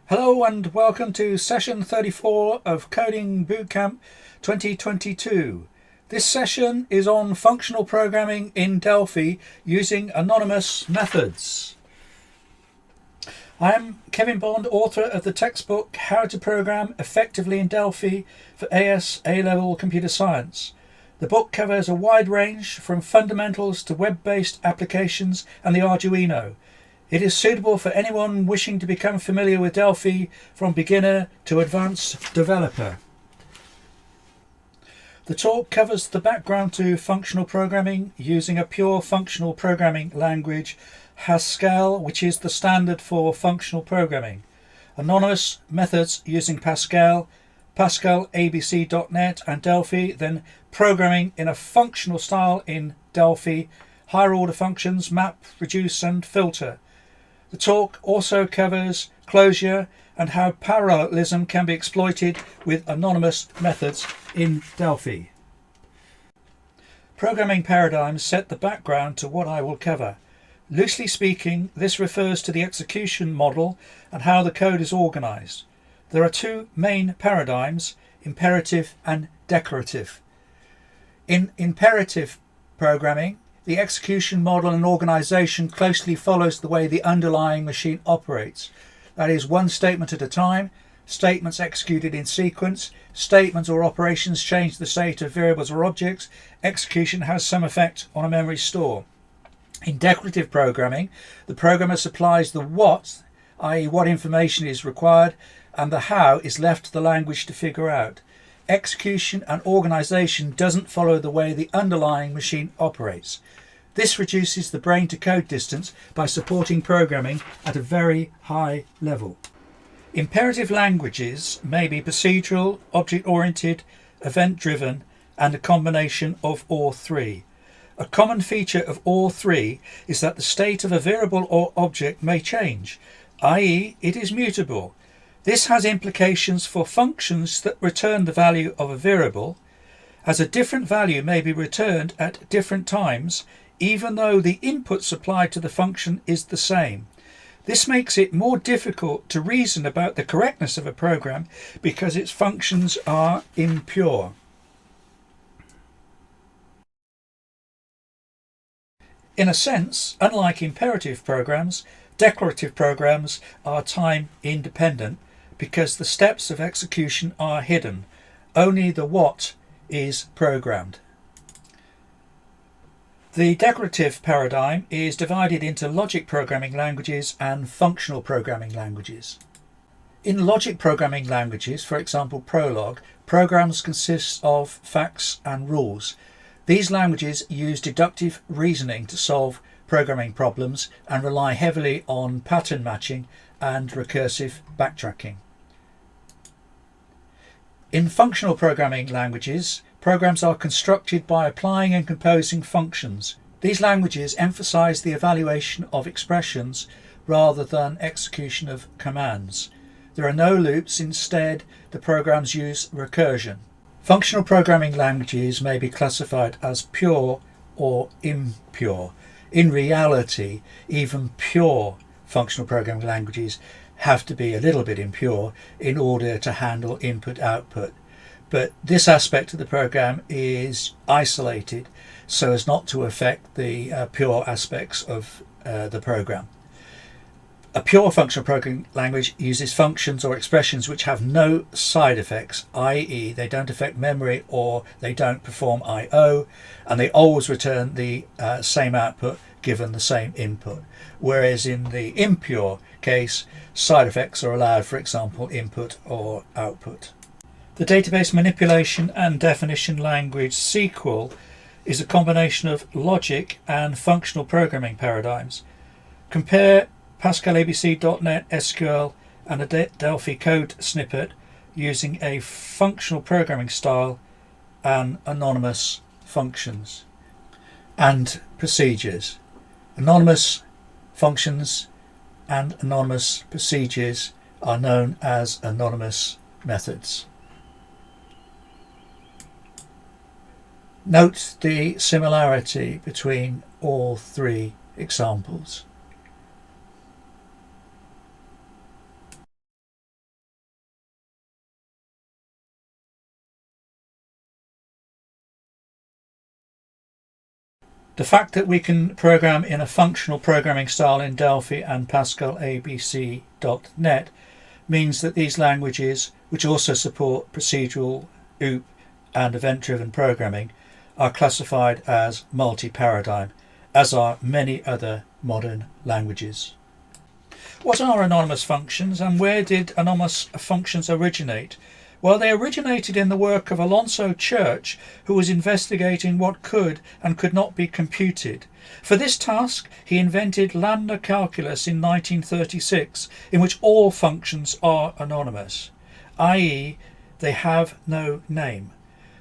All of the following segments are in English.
Hello and welcome to session 34 of Coding Bootcamp 2022. This session is on functional programming in Delphi using anonymous methods. I am Kevin Bond, author of the textbook How to Program Effectively in Delphi for AS A-Level Computer Science. The book covers a wide range from fundamentals to web-based applications and the Arduino. It is suitable for anyone wishing to become familiar with Delphi from beginner to advanced developer. The talk covers the background to functional programming using a pure functional programming language, Haskell, which is the standard for functional programming, anonymous methods using Pascal, ABC.NET and Delphi, then programming in a functional style in Delphi, higher order functions, map, reduce and filter. The talk also covers closure and how parallelism can be exploited with anonymous methods in Delphi. Programming paradigms set the background to what I will cover. Loosely speaking, this refers to the execution model and how the code is organized. There are two main paradigms, imperative and declarative. In imperative programming, the execution model and organization closely follows the way the underlying machine operates. That is, one statement at a time, statements executed in sequence, statements or operations change the state of variables or objects, execution has some effect on a memory store. In declarative programming, the programmer supplies the what, i.e. what information is required, and the how is left to the language to figure out. Execution and organization doesn't follow the way the underlying machine operates. This reduces the brain to code distance by supporting programming at a very high level. Imperative languages may be procedural, object-oriented, event-driven, and a combination of all three. A common feature of all three is that the state of a variable or object may change, i.e. it is mutable. This has implications for functions that return the value of a variable, as a different value may be returned at different times, even though the input supplied to the function is the same. This makes it more difficult to reason about the correctness of a program because its functions are impure. In a sense, unlike imperative programs, declarative programs are time independent because the steps of execution are hidden. Only the what is programmed. The declarative paradigm is divided into logic programming languages and functional programming languages. In logic programming languages, for example Prolog, programs consist of facts and rules. These languages use deductive reasoning to solve programming problems and rely heavily on pattern matching and recursive backtracking. In functional programming languages, programs are constructed by applying and composing functions. These languages emphasize the evaluation of expressions rather than execution of commands. There are no loops, instead the programs use recursion. Functional programming languages may be classified as pure or impure. In reality, even pure functional programming languages have to be a little bit impure in order to handle input-output. But this aspect of the program is isolated so as not to affect the pure aspects of the program. A pure functional programming language uses functions or expressions which have no side effects, i.e. they don't affect memory or they don't perform I/O, and they always return the same output given the same input. Whereas in the impure case, side effects are allowed, for example, input or output. The database manipulation and definition language SQL is a combination of logic and functional programming paradigms. Compare Pascal ABC.NET SQL and a Delphi code snippet using a functional programming style and anonymous functions and procedures. Anonymous functions and anonymous procedures are known as anonymous methods. Note the similarity between all three examples. The fact that we can program in a functional programming style in Delphi and Pascal ABC.NET means that these languages, which also support procedural, OOP and event-driven programming, are classified as multi-paradigm, as are many other modern languages. What are anonymous functions, and where did anonymous functions originate? Well, they originated in the work of Alonzo Church, who was investigating what could and could not be computed. For this task, he invented lambda calculus in 1936, in which all functions are anonymous, i.e., they have no name.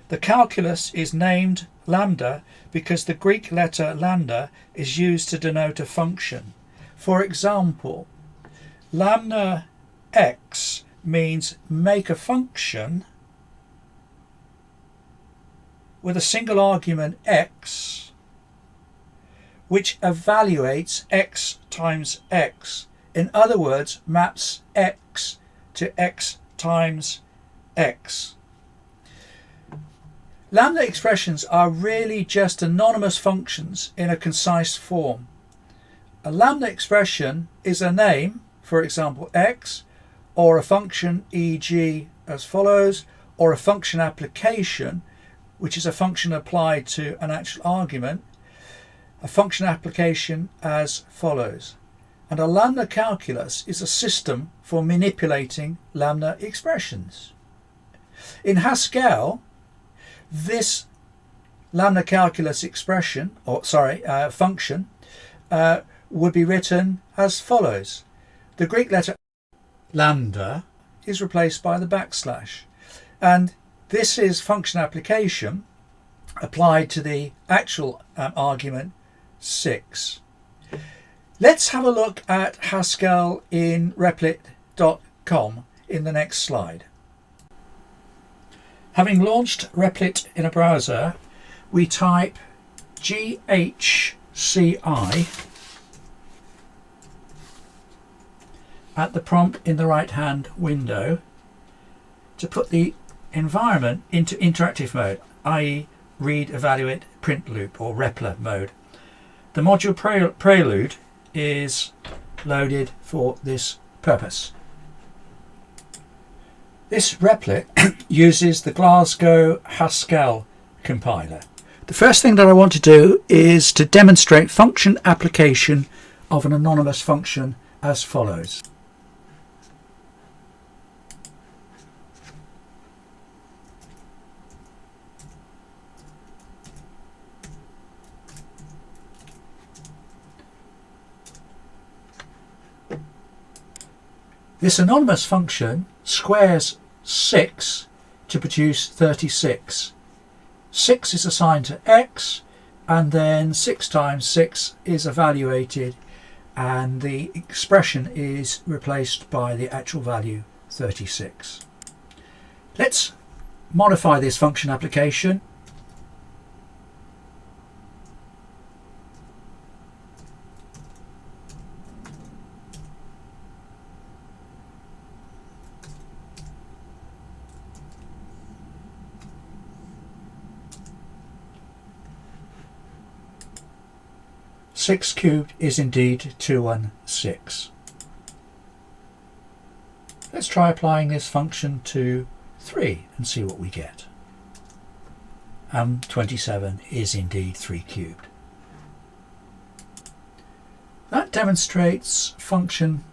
The calculus is named lambda because the Greek letter lambda is used to denote a function. For example, lambda x means make a function with a single argument x which evaluates x times x. In other words, maps x to x times x. Lambda expressions are really just anonymous functions in a concise form. A lambda expression is a name, for example x, or a function, e.g. as follows, or a function application, which is a function applied to an actual argument, a function application as follows. And a lambda calculus is a system for manipulating lambda expressions. In Haskell, this lambda calculus expression, function, would be written as follows. The Greek letter lambda is replaced by the backslash, and this is function application applied to the actual argument 6. Let's have a look at Haskell in replit.com in the next slide. Having launched Replit in a browser, we type GHCI at the prompt in the right-hand window to put the environment into interactive mode, i.e. read, evaluate, print loop or repler mode. The module Prelude is loaded for this purpose. This Replit uses the Glasgow Haskell compiler. The first thing that I want to do is to demonstrate function application of an anonymous function as follows. This anonymous function squares 6 to produce 36. 6 is assigned to x, and then 6 times 6 is evaluated, and the expression is replaced by the actual value 36. Let's modify this function application. Six cubed is indeed 216. Let's try applying this function to 3 and see what we get. 27 is indeed 3 cubed. That demonstrates function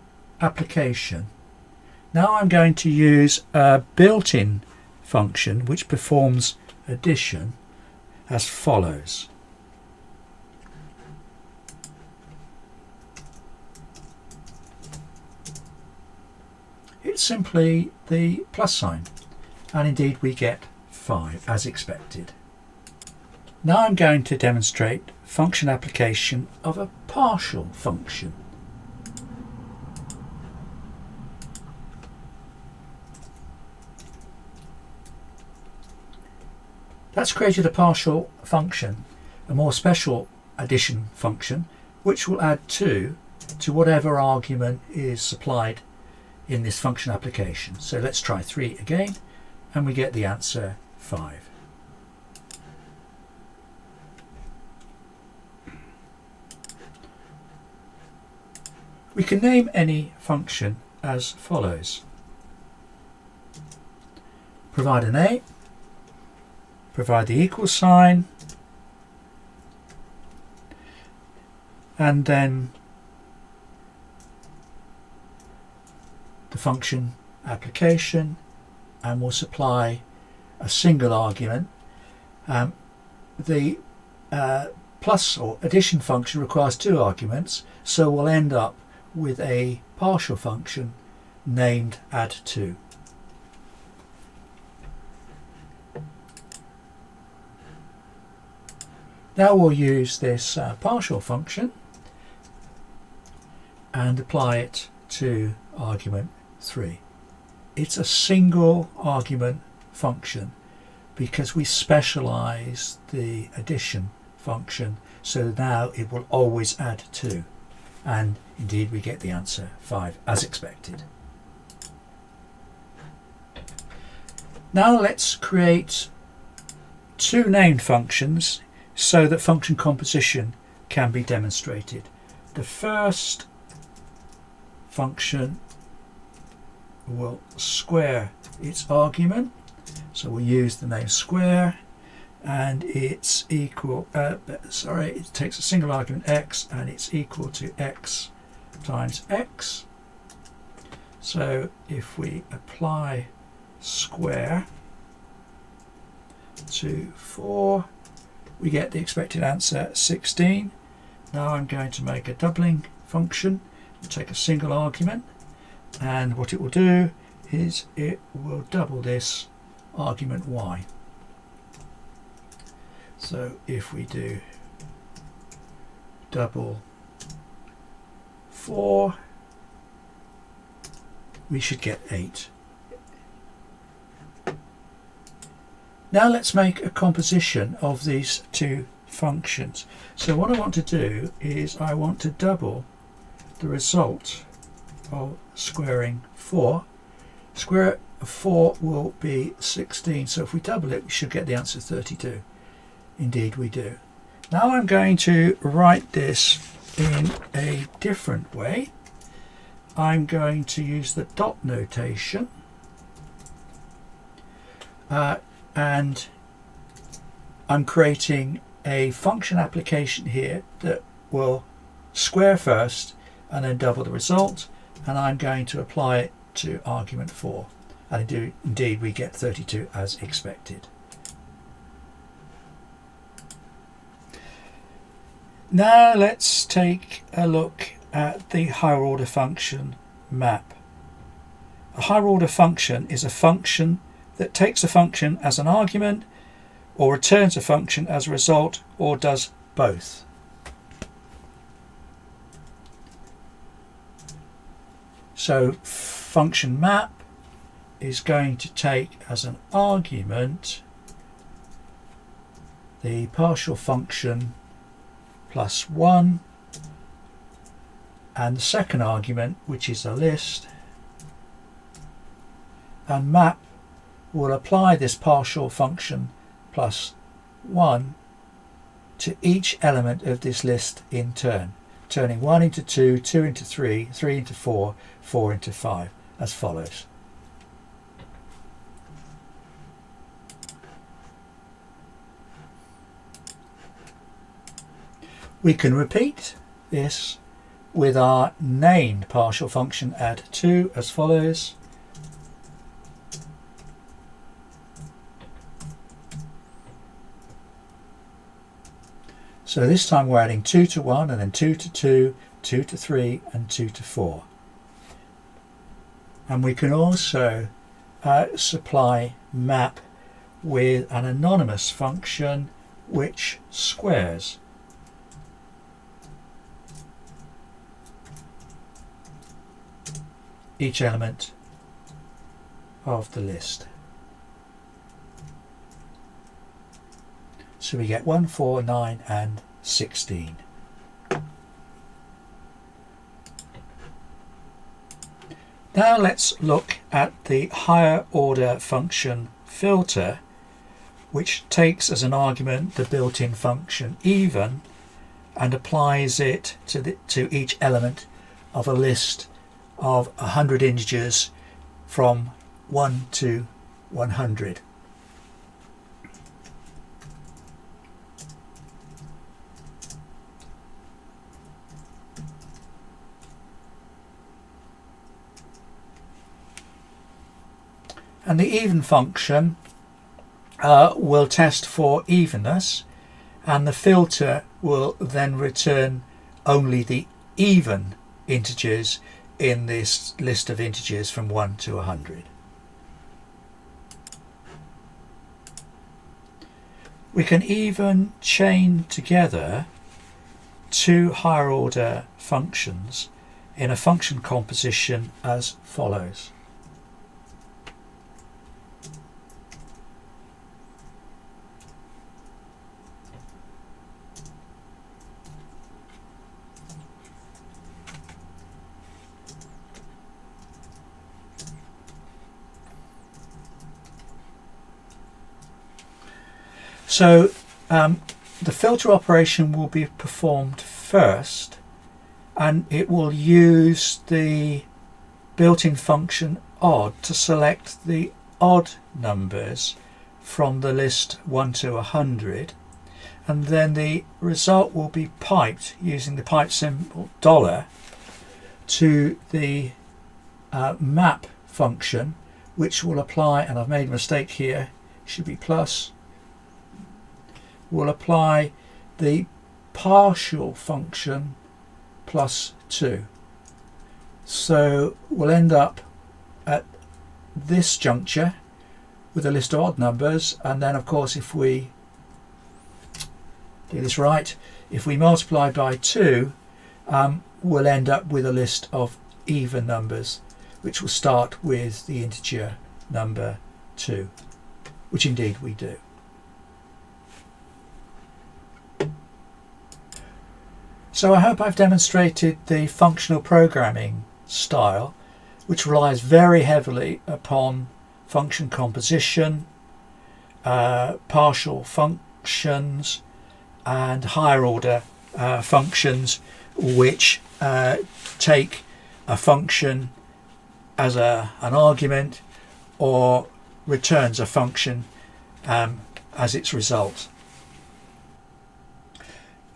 application. Now I'm going to use a built-in function which performs addition as follows. It's simply the plus sign, and indeed we get 5 as expected. Now I'm going to demonstrate function application of a partial function. That's created a partial function, a more special addition function, which will add 2 to whatever argument is supplied in this function application. So let's try 3 again, and we get the answer 5. We can name any function as follows. Provide a name, provide the equal sign, and then the function application, and we'll supply a single argument. The plus or addition function requires 2 arguments, so we'll end up with a partial function named add2. Now we'll use this partial function and apply it to argument 3. It's a single argument function because we specialize the addition function, so now it will always add 2, and indeed we get the answer 5 as expected. Now let's create 2 named functions so that function composition can be demonstrated. The first function will square its argument, so we'll use the name square, and it's equal, it takes a single argument x, and it's equal to x times x. So if we apply square to 4, we get the expected answer 16. Now I'm going to make a doubling function. We'll take a single argument, and what it will do is it will double this argument y. So if we do double 4, we should get 8. Now let's make a composition of these 2 functions. So what I want to do is I want to double the result of squaring 4. Square root of 4 will be 16, so if we double it we should get the answer 32. Indeed we do. Now I'm going to write this in a different way. I'm going to use the dot notation, and I'm creating a function application here that will square first and then double the result, and I'm going to apply it to argument 4, and indeed we get 32 as expected. Now let's take a look at the higher order function map. A higher order function is a function that takes a function as an argument, or returns a function as a result, or does both. So function map is going to take as an argument the partial function plus 1, and the second argument, which is a list, and map will apply this partial function plus 1 to each element of this list in turn, turning 1 into 2, 2 into 3, 3 into 4, 4 into 5, as follows. We can repeat this with our named partial function add2 as follows. So this time we're adding 2 to 1, and then 2 to 2, 2 to 3, and 2 to 4. And we can also supply map with an anonymous function which squares. Each element of the list. So we get 1, 4, 9 and 16. Now let's look at the higher order function filter, which takes as an argument the built-in function even and applies it to each element of a list of 100 integers from 1 to 100. And the even function will test for evenness, and the filter will then return only the even integers in this list of integers from 1 to 100. We can even chain together two higher order functions in a function composition as follows. So the filter operation will be performed first, and it will use the built-in function odd to select the odd numbers from the list 1 to 100, and then the result will be piped using the pipe symbol $ to the map function, which will apply, and I've made a mistake here, should be plus, will apply the partial function plus 2. So we'll end up at this juncture with a list of odd numbers, and then of course if we do this right, if we multiply by 2, we'll end up with a list of even numbers, which will start with the integer number 2, which indeed we do. So I hope I've demonstrated the functional programming style, which relies very heavily upon function composition, partial functions, and higher order functions, which take a function as an argument or returns a function as its result.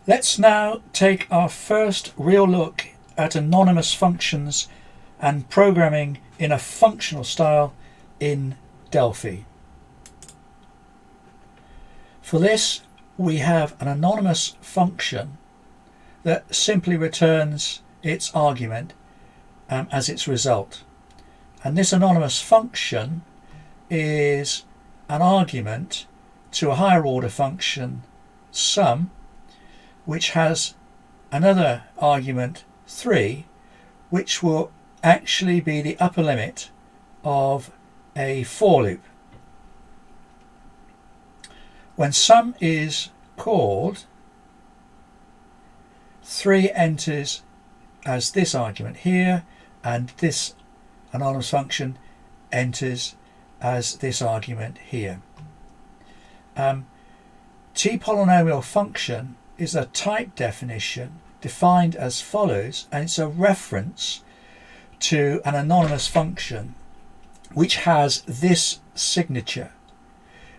Let's now take our first real look at anonymous functions and programming in a functional style in Delphi. For this, we have an anonymous function that simply returns its argument as its result. And this anonymous function is an argument to a higher order function sum, which has another argument 3, which will actually be the upper limit of a for loop. When sum is called, 3 enters as this argument here, and this anonymous function enters as this argument here. T-polynomial function is a type definition defined as follows, and it's a reference to an anonymous function which has this signature.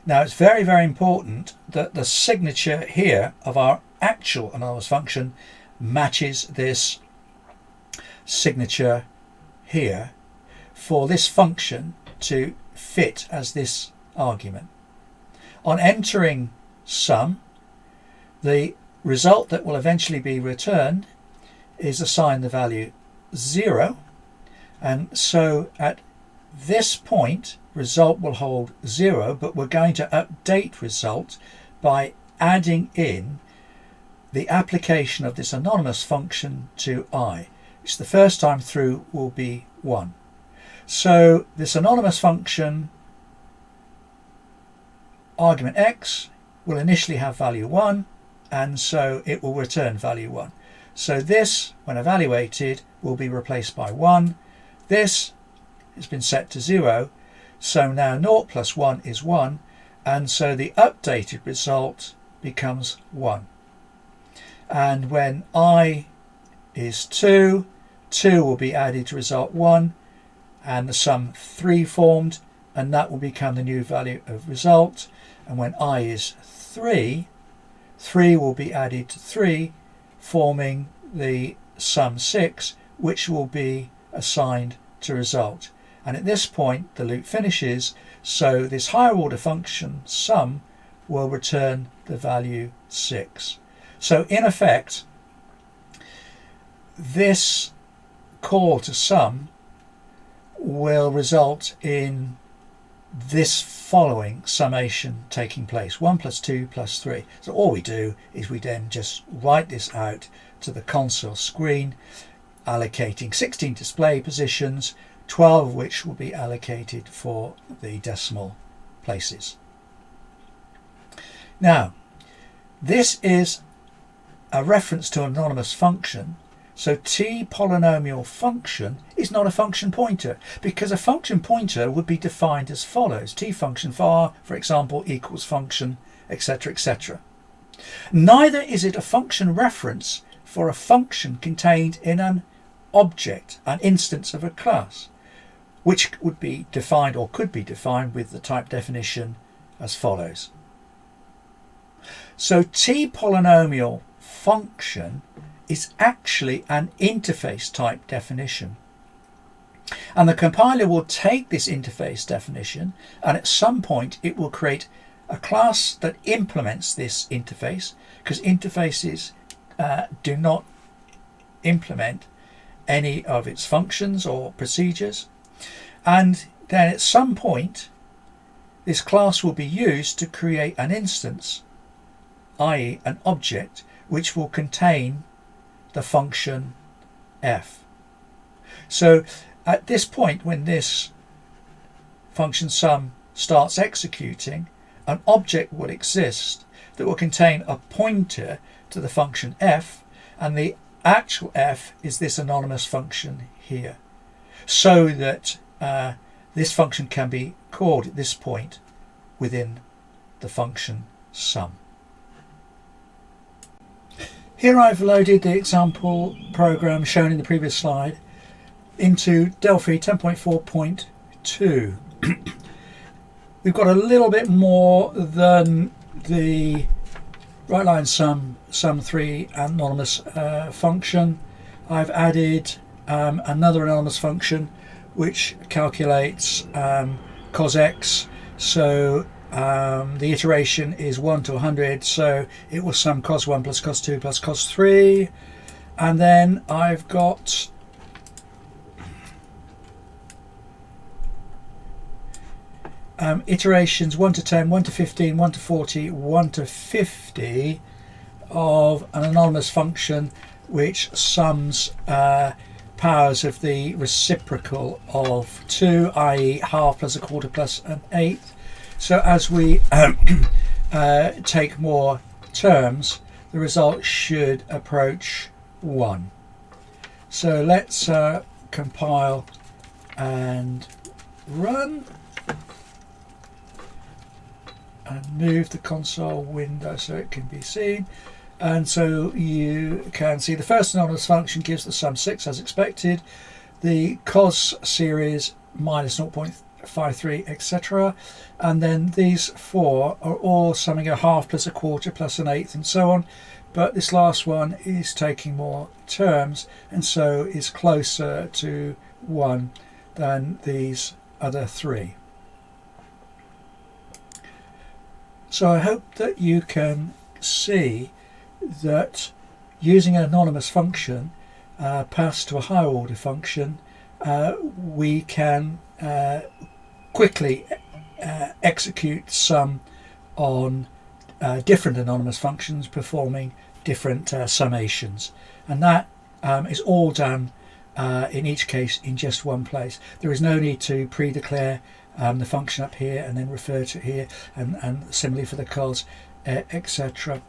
Now it's very, very important that the signature here of our actual anonymous function matches this signature here for this function to fit as this argument. On entering sum, the result that will eventually be returned is assigned the value 0, and so at this point result will hold 0, but we're going to update result by adding in the application of this anonymous function to I, which the first time through will be 1. So this anonymous function argument x will initially have value 1, and so it will return value 1. So this, when evaluated, will be replaced by 1. This has been set to 0, so now 0 plus 1 is 1, and so the updated result becomes 1. And when I is 2, 2 will be added to result 1, and the sum 3 formed, and that will become the new value of result. And when I is 3, 3 will be added to 3, forming the sum 6, which will be assigned to result. And at this point the loop finishes, so this higher order function sum will return the value 6. So in effect, this call to sum will result in this following summation taking place: 1 plus 2 plus 3. So all we do is we then just write this out to the console screen, allocating 16 display positions, 12 of which will be allocated for the decimal places. Now, this is a reference to an anonymous function, so t polynomial function is not a function pointer, because a function pointer would be defined as follows: t function var, for example, equals function, etc., etc. Neither is it a function reference for a function contained in an object, an instance of a class, which would be defined or could be defined with the type definition as follows. So t polynomial function is actually an interface type definition, and the compiler will take this interface definition, and at some point it will create a class that implements this interface, because interfaces do not implement any of its functions or procedures. And then at some point this class will be used to create an instance, i.e. an object, which will contain the function f. So at this point, when this function sum starts executing, an object will exist that will contain a pointer to the function f, and the actual f is this anonymous function here, so that this function can be called at this point within the function sum. Here I've loaded the example program shown in the previous slide into Delphi 10.4.2. We've got a little bit more than the right line sum 3 anonymous function. I've added another anonymous function which calculates cos x, so the iteration is 1 to 100, so it will sum cos 1 plus cos 2 plus cos 3. And then I've got iterations 1 to 10, 1 to 15, 1 to 40, 1 to 50 of an anonymous function which sums powers of the reciprocal of 2, i.e. half plus a quarter plus an eighth. So as we take more terms, the result should approach 1. So let's compile and run, and move the console window so it can be seen. And so you can see the first anonymous function gives the sum 6 as expected, the cos series minus 0.53, etc. And then these 4 are all summing a half plus a quarter plus an eighth and so on, but this last one is taking more terms and so is closer to 1 than these other 3. So I hope that you can see that using an anonymous function passed to a higher order function, we can quickly execute sum on different anonymous functions performing different summations, and that is all done in each case in just one place. There is no need to pre-declare the function up here and then refer to it here, and similarly for the cos, etc.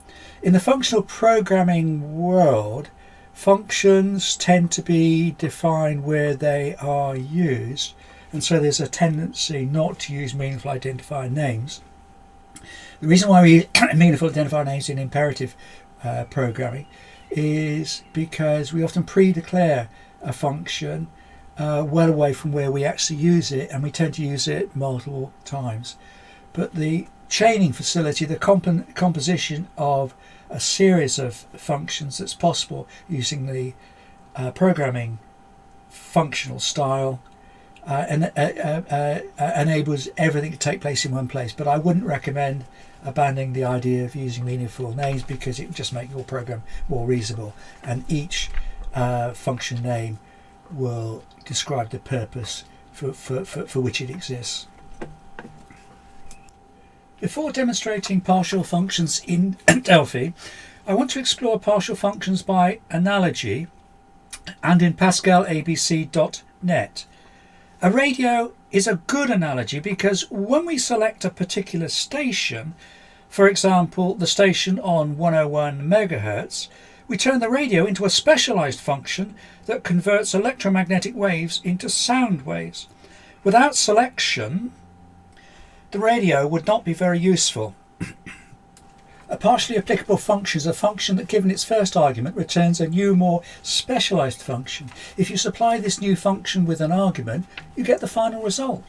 In the functional programming world, functions tend to be defined where they are used, and so there's a tendency not to use meaningful identifier names. The reason why we use meaningful identifier names in imperative programming is because we often pre-declare a function well away from where we actually use it, and we tend to use it multiple times. But the chaining facility, the composition of a series of functions that's possible using the programming functional style enables everything to take place in one place. But I wouldn't recommend abandoning the idea of using meaningful names, because it would just make your program more reasonable, and each function name will describe the purpose for which it exists. Before demonstrating partial functions in Delphi, I want to explore partial functions by analogy and in PascalABC.net. A radio is a good analogy because when we select a particular station, for example the station on 101 megahertz, we turn the radio into a specialized function that converts electromagnetic waves into sound waves. Without selection, the radio would not be very useful. A partially applicable function is a function that, given its first argument, returns a new, more specialized function. If you supply this new function with an argument, you get the final result.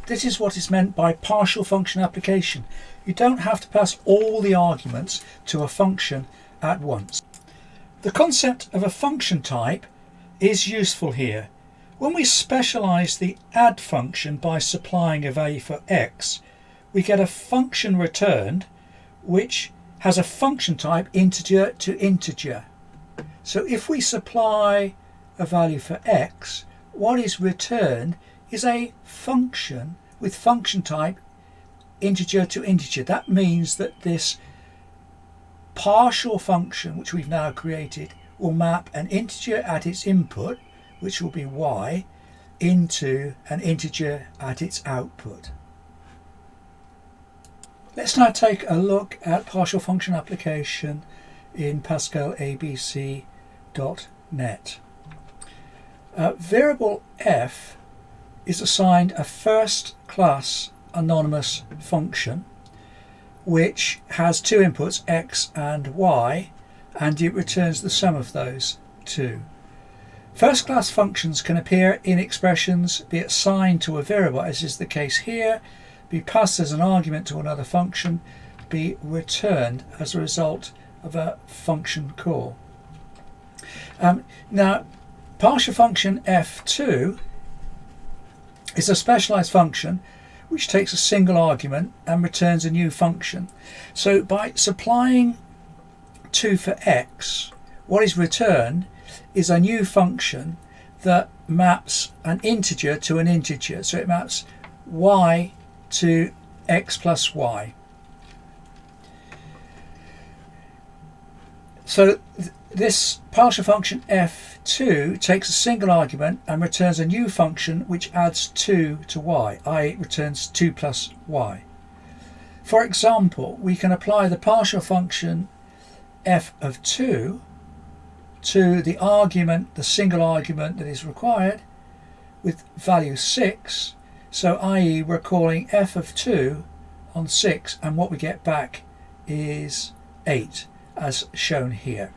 This is what is meant by partial function application. You don't have to pass all the arguments to a function at once. The concept of a function type is useful here. When we specialize the add function by supplying a value for x, we get a function returned which has a function type integer to integer. So if we supply a value for x, what is returned is a function with function type integer to integer. That means that this partial function which we've now created will map an integer at its input, which will be y, into an integer at its output. Let's now take a look at partial function application in PascalABC.net. Variable f is assigned a first class anonymous function which has two inputs, x and y, and it returns the sum of those two. First class functions can appear in expressions, be assigned to a variable, as is the case here, be passed as an argument to another function, be returned as a result of a function call. Now, partial function f2 is a specialized function which takes a single argument and returns a new function. So by supplying 2 for x, what is returned is a new function that maps an integer to an integer. So it maps y to x plus y. So this partial function f2 takes a single argument and returns a new function which adds 2 to y, i.e. it returns 2 plus y. For example, we can apply the partial function f of 2 to the argument, the single argument that is required, with value 6. So i.e. we're calling f of 2 on 6, and what we get back is 8, as shown here.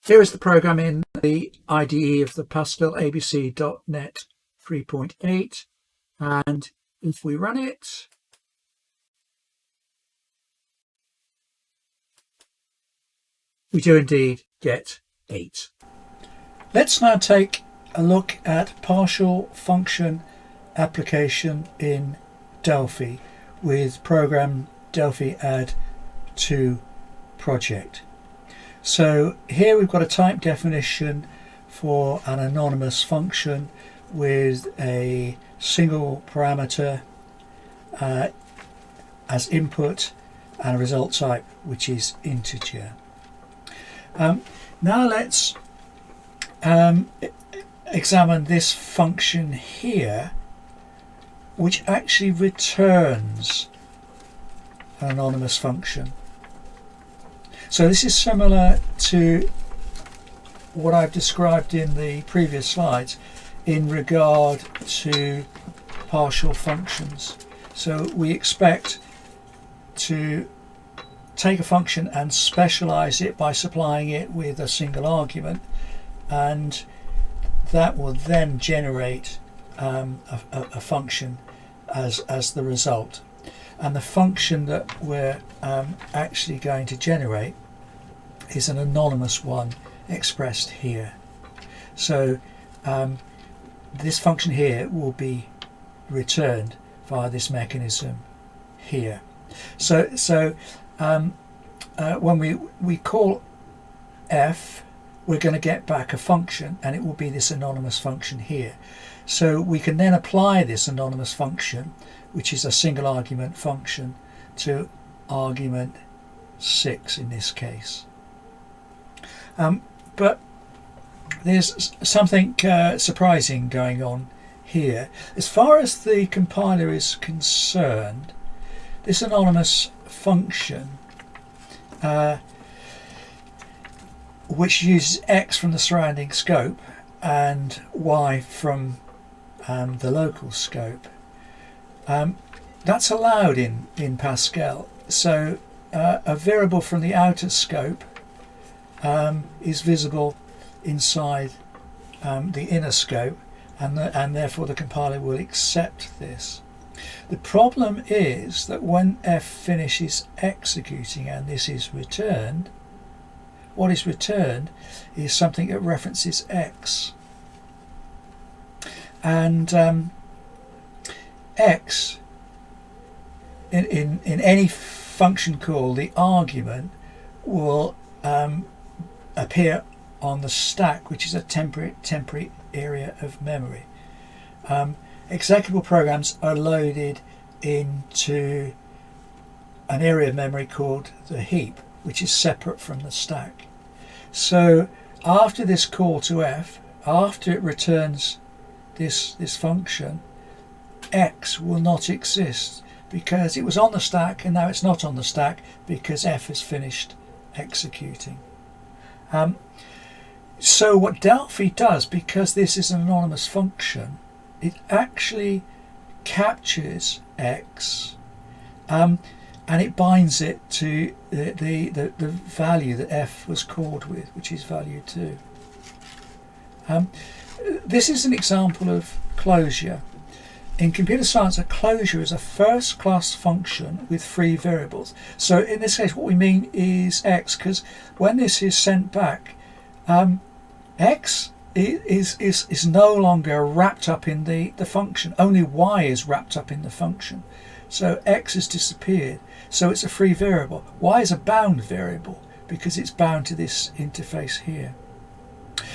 Here is the program in the IDE of the PascalABC.net 3.8, and if we run it, we do indeed get 8. Let's now take a look at partial function application in Delphi with program Delphi add to project. So here we've got a type definition for an anonymous function with a single parameter as input and a result type which is integer. Now let's examine this function here, which actually returns an anonymous function. So this is similar to what I've described in the previous slides in regard to partial functions. So we expect to take a function and specialize it by supplying it with a single argument, and that will then generate a function as the result. And the function that we're actually going to generate is an anonymous one expressed here. So this function here will be returned via this mechanism here. So when we call f, we're going to get back a function, and it will be this anonymous function here. So we can then apply this anonymous function, which is a single argument function, to argument 6 in this case. But there's something surprising going on here. As far as the compiler is concerned, this anonymous function, which uses x from the surrounding scope and y from the local scope, that's allowed in Pascal. So a variable from the outer scope is visible inside the inner scope, and therefore the compiler will accept this. The problem is that when f finishes executing and this is returned, what is returned is something that references x. And x, in any function call, the argument will appear on the stack, which is a temporary area of memory. Executable programs are loaded into an area of memory called the heap, which is separate from the stack. So after this call to f, after it returns this function, x will not exist, because it was on the stack and now it's not on the stack because f has finished executing. So what Delphi does, because this is an anonymous function, it actually captures x and it binds it to the value that f was called with, which is value 2. This is an example of closure. In computer science, a closure is a first-class function with 3 variables. So in this case, what we mean is x, because when this is sent back, x is no longer wrapped up in the function. Only y is wrapped up in the function. So x has disappeared. So it's a free variable. Y is a bound variable because it's bound to this interface here.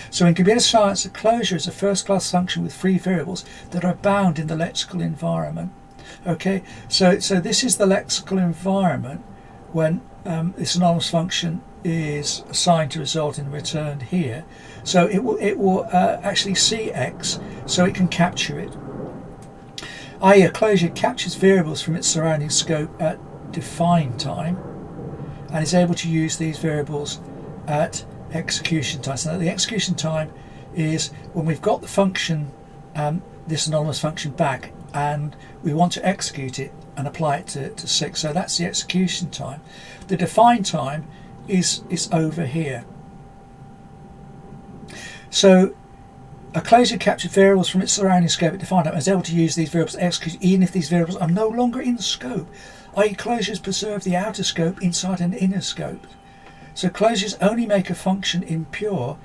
So in computer science, a closure is a first-class function with 3 variables that are bound in the lexical environment. Okay, so this is the lexical environment when this anonymous function is assigned to result in returned here. So it will actually see x, so it can capture it. I.e., a closure captures variables from its surrounding scope at defined time and is able to use these variables at execution time. So the execution time is when we've got the function, this anonymous function back, and we want to execute it and apply it to 6. So that's the execution time. The defined time is over here. So a closure captured variables from its surrounding scope at defined time and is able to use these variables to execute even if these variables are no longer in the scope, i.e. closures preserve the outer scope inside an inner scope. So closures only make a function impure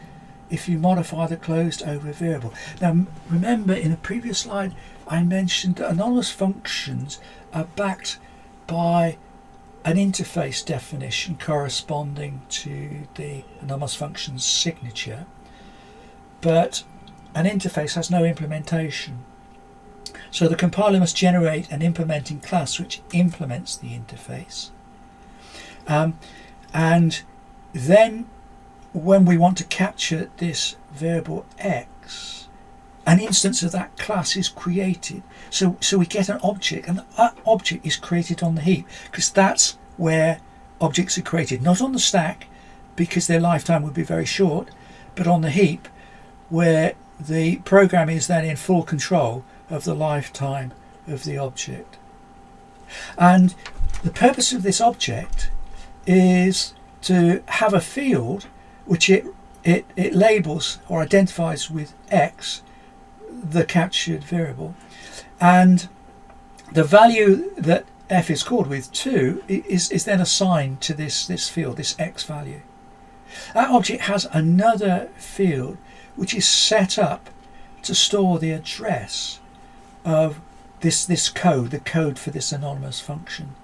if you modify the closed over variable. Now remember, in a previous slide I mentioned that anonymous functions are backed by an interface definition corresponding to the anonymous function's signature, but an interface has no implementation. So the compiler must generate an implementing class which implements the interface. And then when we want to capture this variable x, an instance of that class is created. So we get an object, and that object is created on the heap, because that's where objects are created, not on the stack because their lifetime would be very short, but on the heap where the program is then in full control of the lifetime of the object. And the purpose of this object is to have a field which it labels or identifies with X, the captured variable, and the value that f is called with 2 is then assigned to this field, this X value. That object has another field which is set up to store the address of this code, the code for this anonymous function.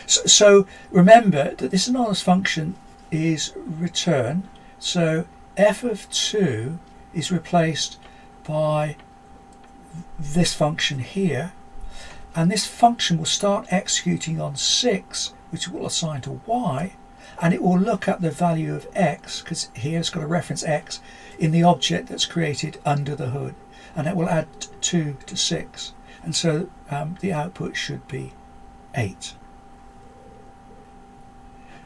So remember that this anonymous function is return. So f of 2 is replaced by this function here, and this function will start executing on 6, which will assign to y, and it will look at the value of x, because here it's got a reference x in the object that's created under the hood, and it will add 2 to 6, and so the output should be 8.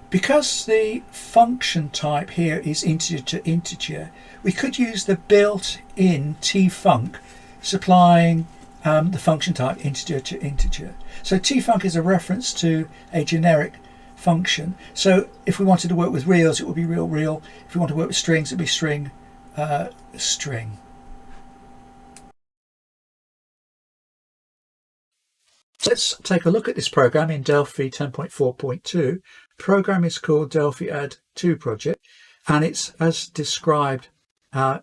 Because the function type here is integer to integer, we could use the built-in tfunc supplying the function type integer to integer. So tfunc is a reference to a generic function. So if we wanted to work with reals, it would be real. If we want to work with strings, it would be string. Let's take a look at this program in Delphi 10.4.2. Program is called Delphi Add 2 project, and it's as described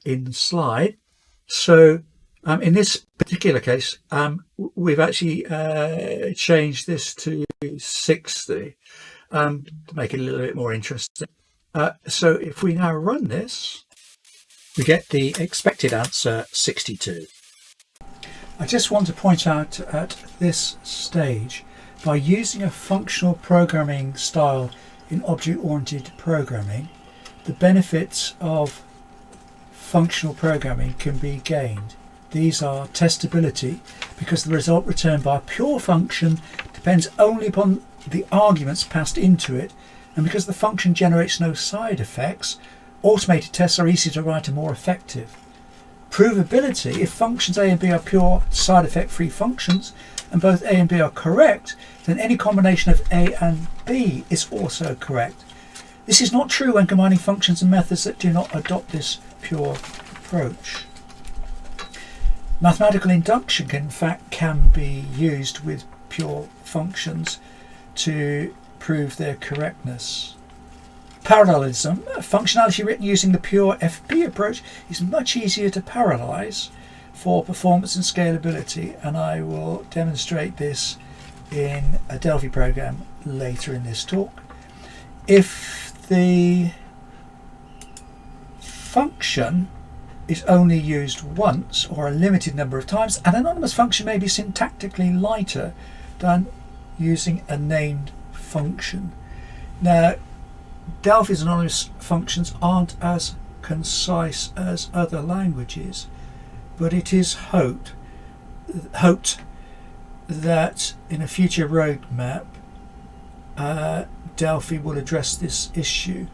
in the slide. So in this particular case, we've actually changed this to 60 to make it a little bit more interesting. So if we now run this, we get the expected answer 62. I just want to point out at this stage, by using a functional programming style in object-oriented programming, the benefits of functional programming can be gained. These are testability, because the result returned by a pure function depends only upon the arguments passed into it, and because the function generates no side effects, automated tests are easier to write and more effective. Provability, if functions a and b are pure side effect free functions and both a and b are correct, then any combination of a and b is also correct. This is not true when combining functions and methods that do not adopt this pure approach. Mathematical induction in fact can be used with pure functions to prove their correctness. Parallelism, functionality written using the pure FP approach, is much easier to parallelize for performance and scalability, and I will demonstrate this in a Delphi program later in this talk. If the function is only used once or a limited number of times, an anonymous function may be syntactically lighter than using a named function. Now, Delphi's anonymous functions aren't as concise as other languages, but it is hoped that in a future roadmap Delphi will address this issue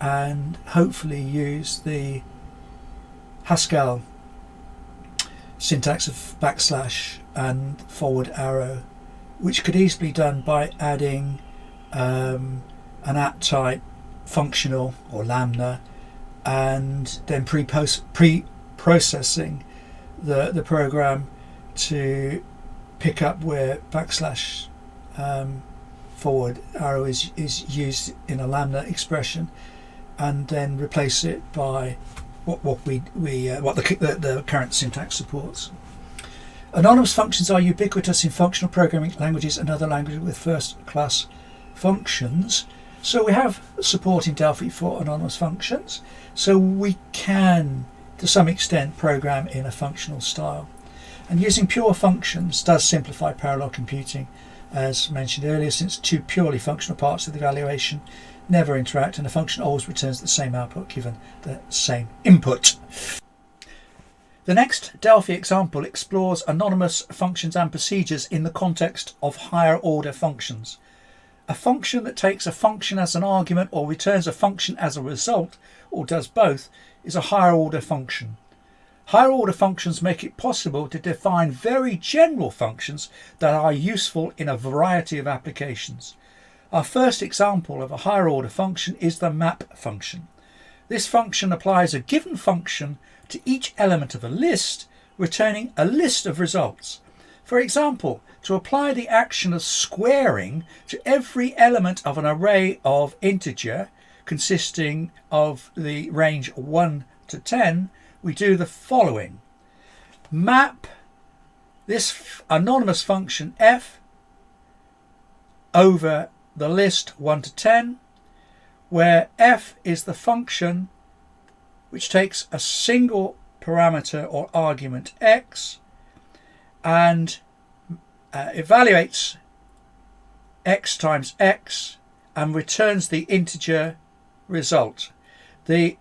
and hopefully use the Haskell syntax of backslash and forward arrow, which could easily be done by adding an at type functional or lambda, and then pre-processing the program to pick up where backslash forward arrow is used in a lambda expression, and then replace it by what the current syntax supports. Anonymous functions are ubiquitous in functional programming languages and other languages with first-class functions. So we have support in Delphi for anonymous functions, so we can to some extent program in a functional style. And using pure functions does simplify parallel computing, as mentioned earlier, since two purely functional parts of the evaluation never interact and the function always returns the same output given the same input. The next Delphi example explores anonymous functions and procedures in the context of higher order functions. A function that takes a function as an argument or returns a function as a result, or does both, is a higher order function. Higher order functions make it possible to define very general functions that are useful in a variety of applications. Our first example of a higher order function is the map function. This function applies a given function to each element of a list, returning a list of results. For example, to apply the action of squaring to every element of an array of integer consisting of the range 1 to 10, we do the following. Map this anonymous function f over the list 1 to 10, where f is the function which takes a single parameter or argument x and evaluates x times x and returns the integer result. The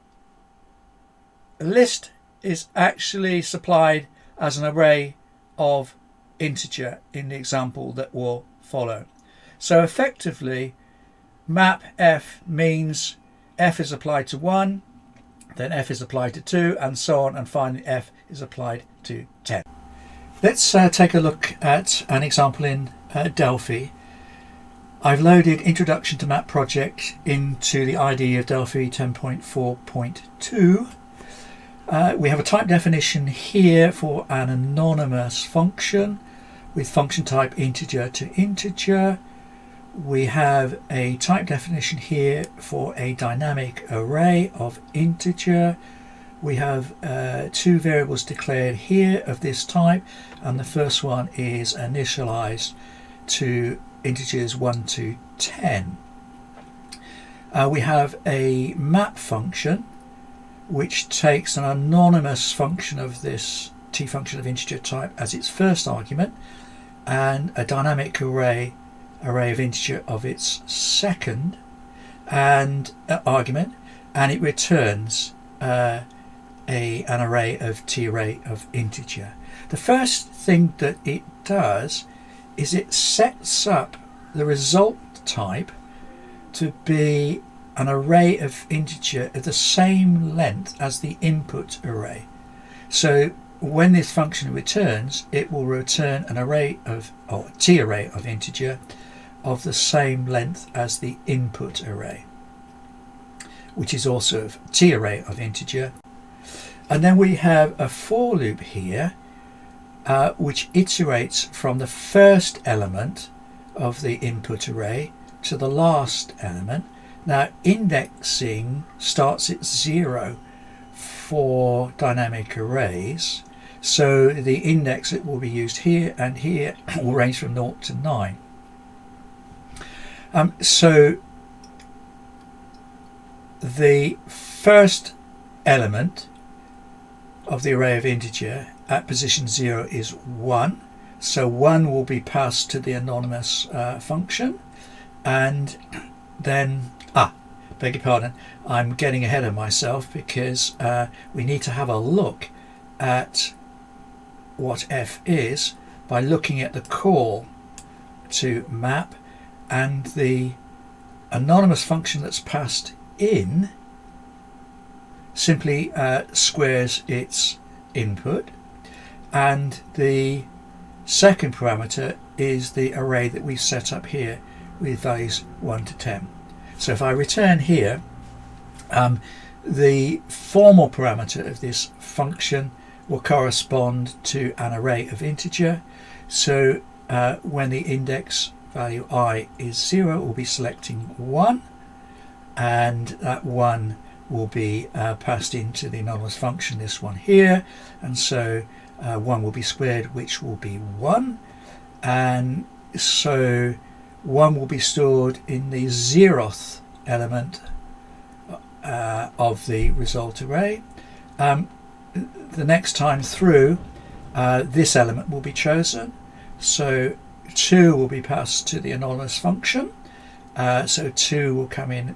list is actually supplied as an array of integer in the example that will follow. So effectively, map f means f is applied to 1, then f is applied to 2, and so on, and finally f is applied to 10. Let's take a look at an example in Delphi. I've loaded Introduction to Map Project into the IDE of Delphi 10.4.2. We have a type definition here for an anonymous function with function type integer to integer. We have a type definition here for a dynamic array of integer. We have two variables declared here of this type, and the first one is initialized to integers 1 to 10. We have a map function which takes an anonymous function of this t function of integer type as its first argument, and a dynamic array of integer of its second and argument, and it returns an array of t array of integer. The first thing that it does is it sets up the result type to be an array of integer of the same length as the input array. So when this function returns, it will return an array of, or t array of integer of the same length as the input array, which is also a t array of integer. And then we have a for loop here which iterates from the first element of the input array to the last element. Now, indexing starts at 0 for dynamic arrays, so the index that will be used here and here will range from 0 to 9. So the first element of the array of integer at position 0 is 1, so 1 will be passed to the anonymous function, and then beg your pardon, I'm getting ahead of myself because we need to have a look at what f is by looking at the call to map, and the anonymous function that's passed in simply squares its input, and the second parameter is the array that we've set up here with values 1 to 10. So if I return here, the formal parameter of this function will correspond to an array of integer. So when the index value I is 0, we'll be selecting 1, and that 1 will be passed into the anonymous function, this one here, and so 1 will be squared, which will be 1, and so 1 will be stored in the 0th element of the result array. The next time through, this element will be chosen, so 2 will be passed to the anonymous function, so 2 will come in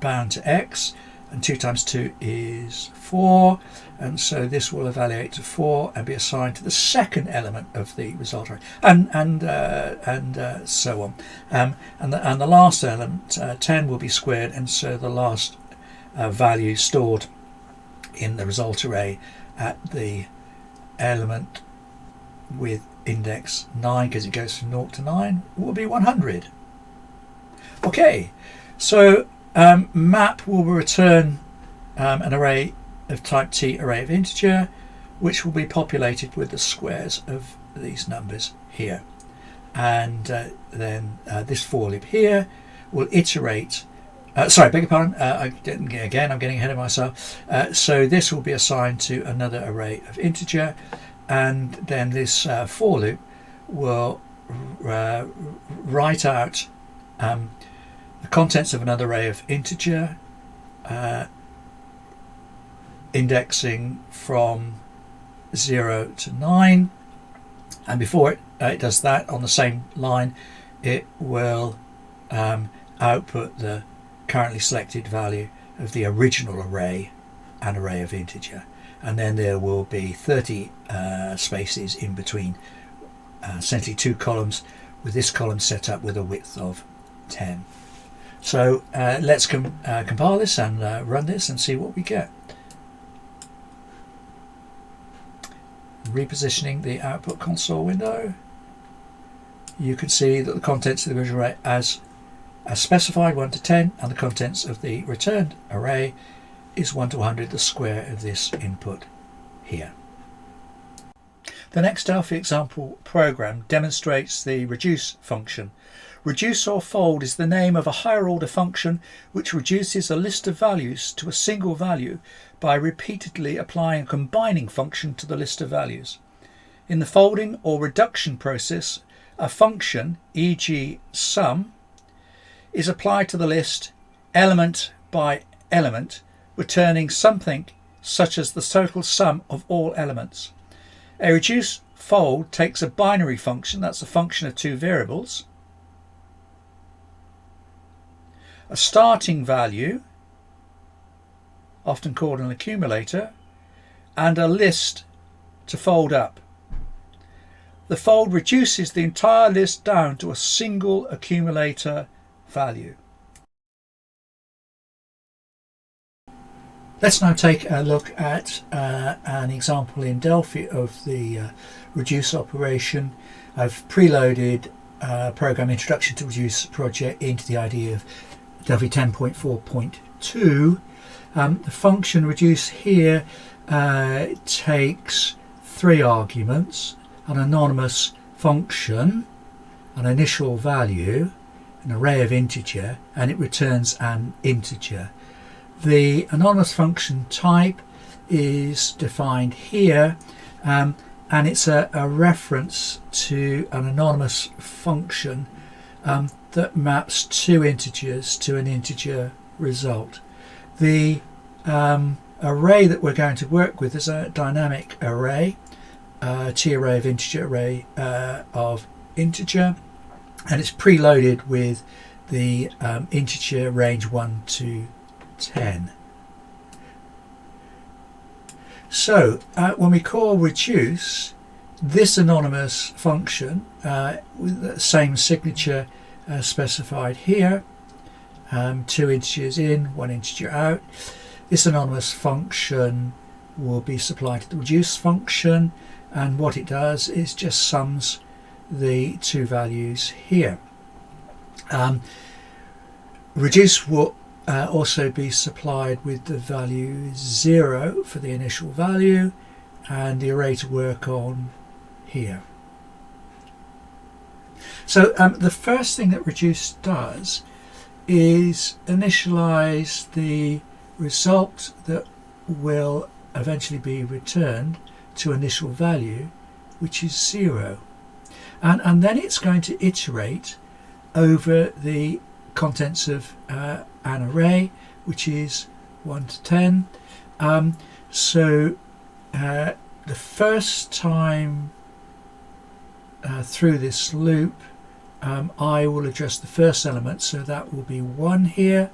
bound to x, and 2 times 2 is 4, and so this will evaluate to 4 and be assigned to the second element of the result array, and so on. And the last element, 10, will be squared, and so the last value stored in the result array at the element with index 9, because it goes from 0 to 9, will be 100. Okay, so map will return an array of type T, array of integer, which will be populated with the squares of these numbers here. And then this for loop here will iterate. Sorry, beg your pardon. I'm getting ahead of myself. So this will be assigned to another array of integer, and then this for loop will write out the contents of another array of integer, indexing from 0 to 9, and before it does that, on the same line, it will output the currently selected value of the original array, an array of integer, and then there will be 30 spaces in between, essentially 2 columns, with this column set up with a width of 10. So let's compile this and run this and see what we get. Repositioning the output console window, you can see that the contents of the original array as specified 1 to 10, and the contents of the returned array is 1 to 100, the square of this input here. The next Delphi example program demonstrates the reduce function. Reduce or fold is the name of a higher order function which reduces a list of values to a single value by repeatedly applying a combining function to the list of values. In the folding or reduction process, a function, e.g. sum, is applied to the list element by element, returning something such as the total sum of all elements. A reduce fold takes a binary function, that's a function of 2 variables, a starting value, often called an accumulator, and a list to fold up. The fold reduces the entire list down to a single accumulator value. Let's now take a look at an example in Delphi of the reduce operation. I've preloaded program Introduction to Reduce project into the IDE of Delphi 10.4.2. The function reduce here takes 3 arguments: an anonymous function, an initial value, an array of integer, and it returns an integer. The anonymous function type is defined here, and it's a reference to an anonymous function that maps 2 integers to an integer result. The array that we're going to work with is a dynamic array, T array of integer, and it's preloaded with the integer range 1 to 10. So when we call reduce, this anonymous function with the same signature specified here, 2 integers in, 1 integer out, this anonymous function will be supplied to the reduce function, and what it does is just sums the 2 values here. Reduce will also be supplied with the value 0 for the initial value and the array to work on here. So the first thing that reduce does is initialize the result that will eventually be returned to initial value, which is 0. And then it's going to iterate over the contents of an array, which is 1 to 10. So the first time through this loop, I will address the first element, so that will be 1 here.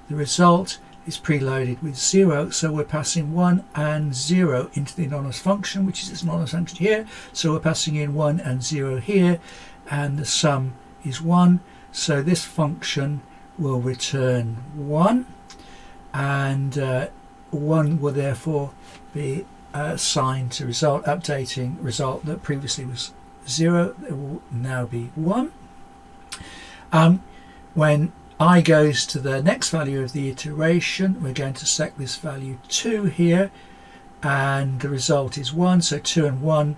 The result is preloaded with 0, so we're passing 1 and 0 into the anonymous function, which is this anonymous function here. So we're passing in 1 and 0 here, and the sum is 1. So this function will return 1, and 1 will therefore be assigned to result, updating result that previously was 0. It will now be 1. When I goes to the next value of the iteration. We're going to select this value 2 here, and the result is 1. So 2 and 1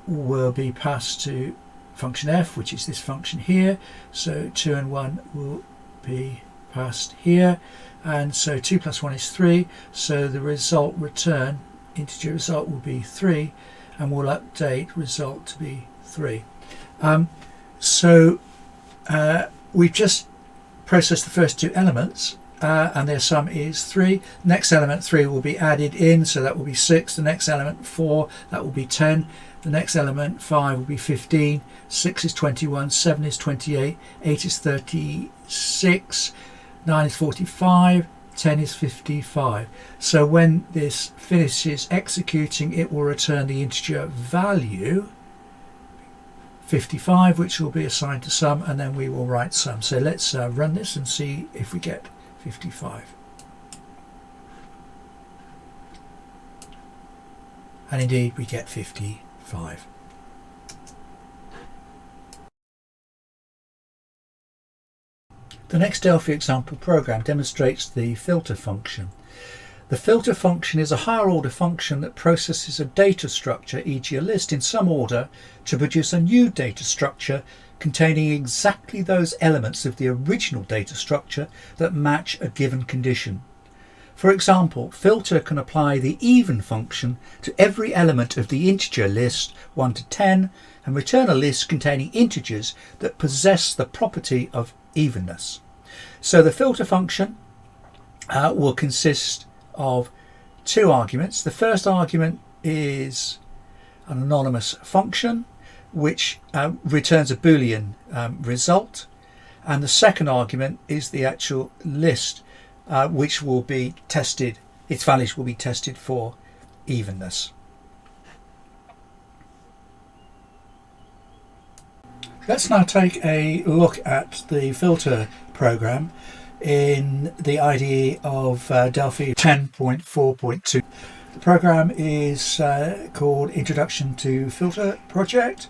will be passed to function f, which is this function here. So 2 and 1 will be passed here, and so 2 plus 1 is 3. So the result return, integer result, will be 3, and we'll update result to be 3. We've just processed the first 2 elements, and their sum is 3. Next element 3 will be added in, so that will be 6. The next element 4, that will be 10. The next element 5 will be 15. 6 is 21. 7 is 28. 8 is 36. 9 is 45. 10 is 55. So when this finishes executing, it will return the integer value 55, which will be assigned to sum, and then we will write sum. So let's run this and see if we get 55. And indeed we get 55. The next Delphi example program demonstrates the filter function. The filter function is a higher order function that processes a data structure, e.g. a list, in some order to produce a new data structure containing exactly those elements of the original data structure that match a given condition. For example, filter can apply the even function to every element of the integer list 1 to 10 and return a list containing integers that possess the property of evenness. So the filter function will consist of 2 arguments. The first argument is an anonymous function which returns a Boolean result, and the second argument is the actual list which will be tested, its values will be tested for evenness. Let's now take a look at the filter program in the IDE of Delphi 10.4.2. The program is called Introduction to Filter Project,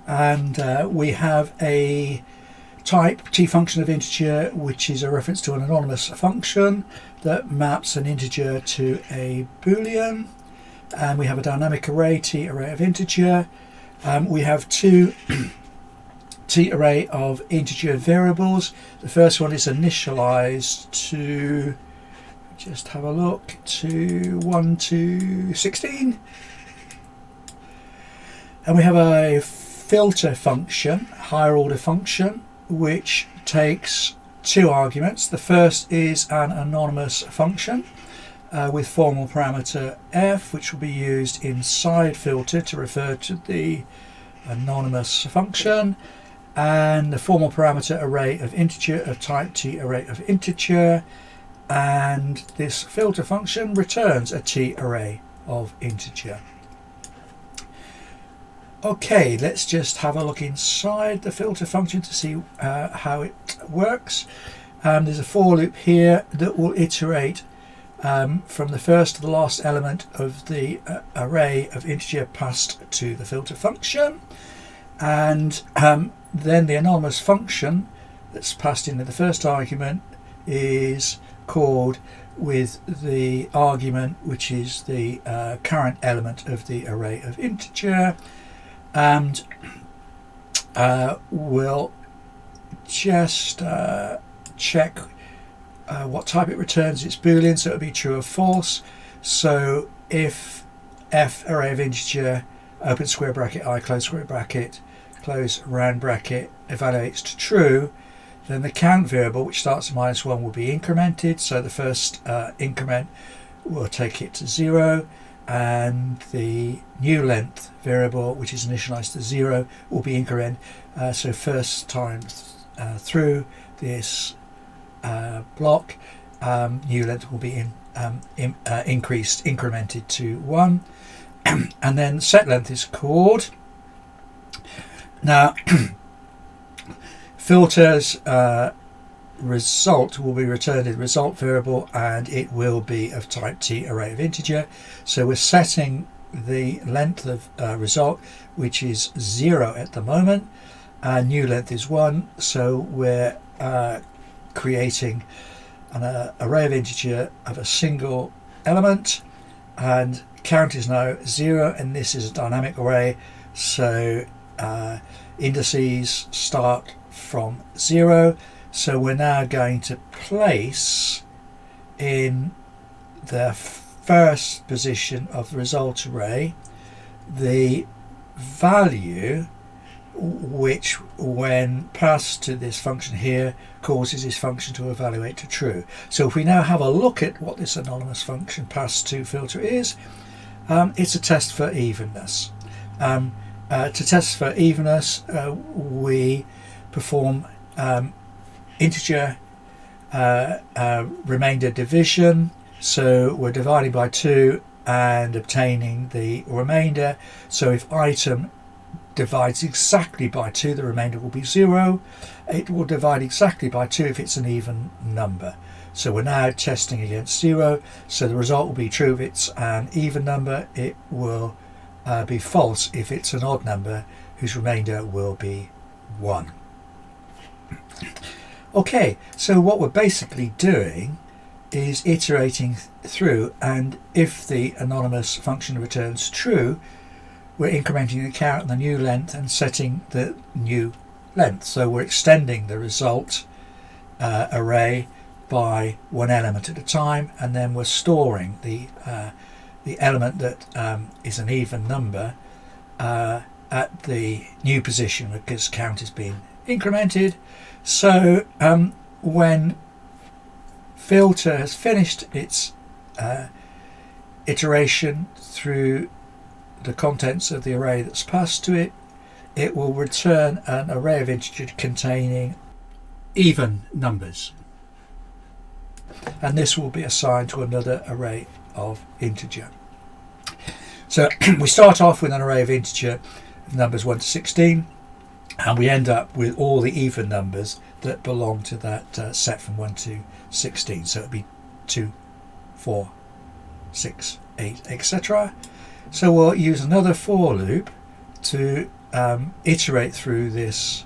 and we have a type t function of integer, which is a reference to an anonymous function that maps an integer to a Boolean, and we have a dynamic array, t array of integer. We have 2 t array of integer variables. The first one is initialized to, just have a look, to 1 to 16, and we have a filter function, higher order function, which takes 2 arguments. The first is an anonymous function with formal parameter f, which will be used inside filter to refer to the anonymous function, and the formal parameter array of integer of type t array of integer, and this filter function returns a t array of integer. Okay, let's just have a look inside the filter function to see how it works. There's a for loop here that will iterate from the first to the last element of the array of integer passed to the filter function, and then the anonymous function that's passed into the first argument is called with the argument which is the current element of the array of integer, and we'll just check what type it returns. It's Boolean, so it'll be true or false. So if f array of integer open square bracket I close square bracket close round bracket evaluates to true, then the count variable, which starts at -1, will be incremented. So the first increment will take it to 0, and the new length variable, which is initialized to 0, will be incremented. So first time through this block, new length will be incremented to 1, and then set length is called. Now filters result will be returned in the result variable, and it will be of type t array of integer. So we're setting the length of result, which is 0 at the moment, and new length is 1, so we're creating an array of integer of a single element, and count is now 0, and this is a dynamic array, so indices start from 0. So we're now going to place in the first position of the result array the value which, when passed to this function here, causes this function to evaluate to true. So if we now have a look at what this anonymous function passed to filter is, it's a test for evenness. To test for evenness, we perform integer remainder division. So we're dividing by 2 and obtaining the remainder. So if item divides exactly by 2, the remainder will be 0. It will divide exactly by 2 if it's an even number. So we're now testing against 0. So the result will be true if it's an even number. It will be false if it's an odd number, whose remainder will be 1. Okay, so what we're basically doing is iterating through, and if the anonymous function returns true, we're incrementing the count and the new length and setting the new length. So we're extending the result array by one element at a time, and then we're storing the element that is an even number at the new position because count is being incremented. So when filter has finished its iteration through the contents of the array that's passed to it, it will return an array of integers containing even numbers, and this will be assigned to another array of integer. So we start off with an array of integer of numbers 1 to 16, and we end up with all the even numbers that belong to that set from 1 to 16. So it'll be 2, 4, 6, 8, etc. So we'll use another for loop to iterate through this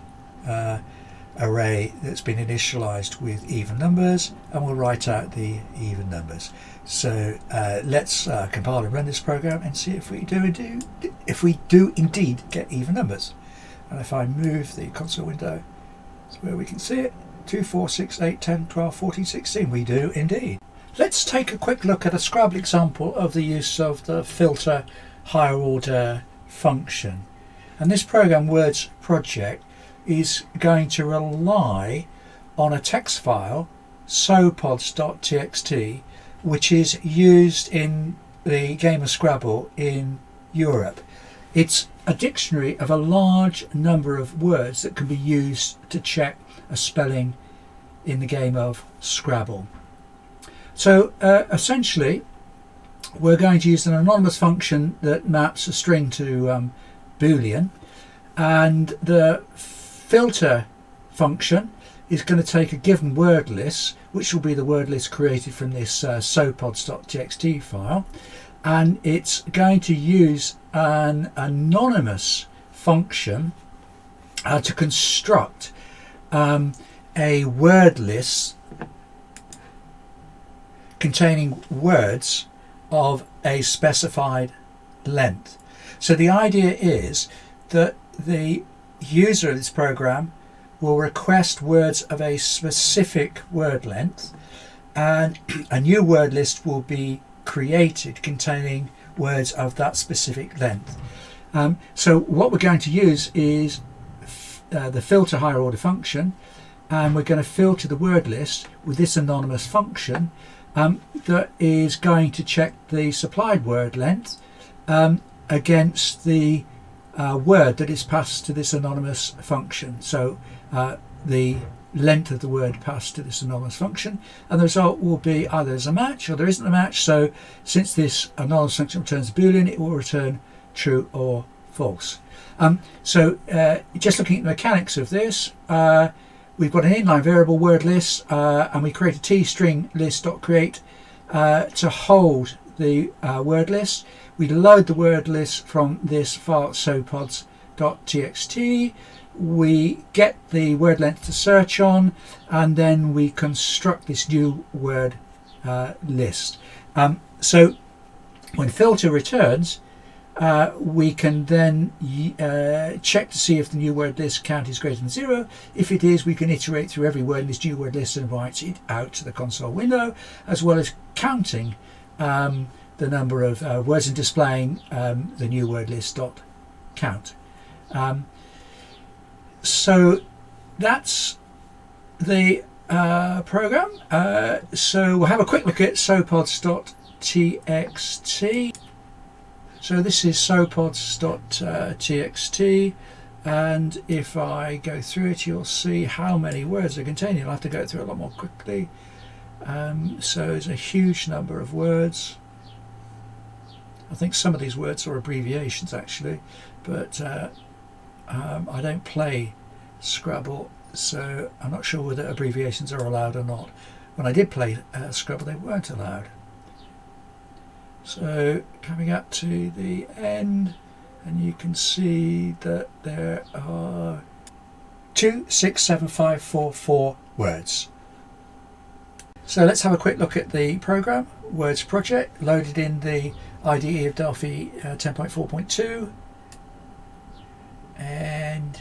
array that's been initialized with even numbers, and we'll write out the even numbers. So let's compile and run this program and see if we do indeed get even numbers. And if I move the console window to where we can see it, 2, 4, 6, 8, 10, 12, 14, 16, we do indeed. Let's take a quick look at a Scrabble example of the use of the filter higher order function. And this program, Words Project, is going to rely on a text file, sopods.txt, which is used in the game of Scrabble in Europe. It's a dictionary of a large number of words that can be used to check a spelling in the game of Scrabble. So essentially we're going to use an anonymous function that maps a string to Boolean, and the filter function is going to take a given word list, which will be the word list created from this sopods.txt file, and it's going to use an anonymous function to construct a word list containing words of a specified length. So the idea is that the user of this program will request words of a specific word length, and a new word list will be created containing words of that specific length. So what we're going to use is the filter higher order function, and we're going to filter the word list with this anonymous function that is going to check the supplied word length against the word that is passed to this anonymous function. So the length of the word passed to this anonymous function, and the result will be either there's a match or there isn't a match. So since this anonymous function returns Boolean, it will return true or false. So just looking at the mechanics of this, we've got an inline variable word list, and we create a t-string list.create to hold the word list. We load the word list from this file sopods.txt, .txt, we get the word length to search on, and then we construct this new word list. So when filter returns, we can then check to see if the new word list count is greater than 0. If it is, we can iterate through every word in this new word list and write it out to the console window, as well as counting the number of words and displaying the new word list dot count. So that's the program. So we'll have a quick look at sopods.txt. So this is sopods.txt, and if I go through it, you'll see how many words are contained. You'll have to go through a lot more quickly. So there's a huge number of words. I think some of these words are abbreviations actually, but I don't play Scrabble, so I'm not sure whether abbreviations are allowed or not. When I did play Scrabble, they weren't allowed. So coming up to the end, and you can see that there are 2, 6, 7, 5, 4, 4 words. So let's have a quick look at the program. Words project loaded in the IDE of Delphi 10.4.2, and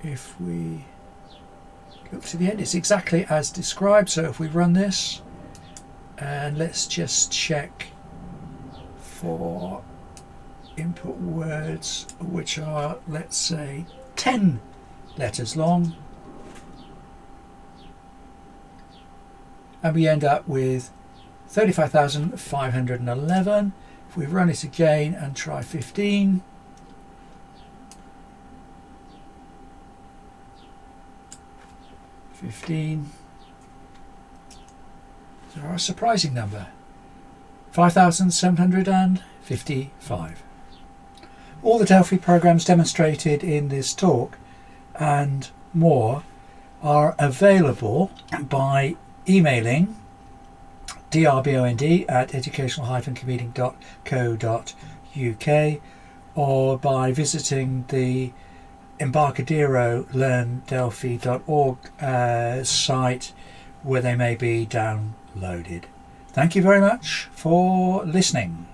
if we look to the end, it's exactly as described. So if we run this, and let's just check for input words which are, let's say, 10 letters long, and we end up with 35,511. If we run it again and try 15, there are a surprising number, 5,755. All the Delphi programs demonstrated in this talk and more are available by emailing drbond@educational-computing.co.uk, or by visiting the Embarcadero learndelphi.org site, where they may be downloaded. Thank you very much for listening.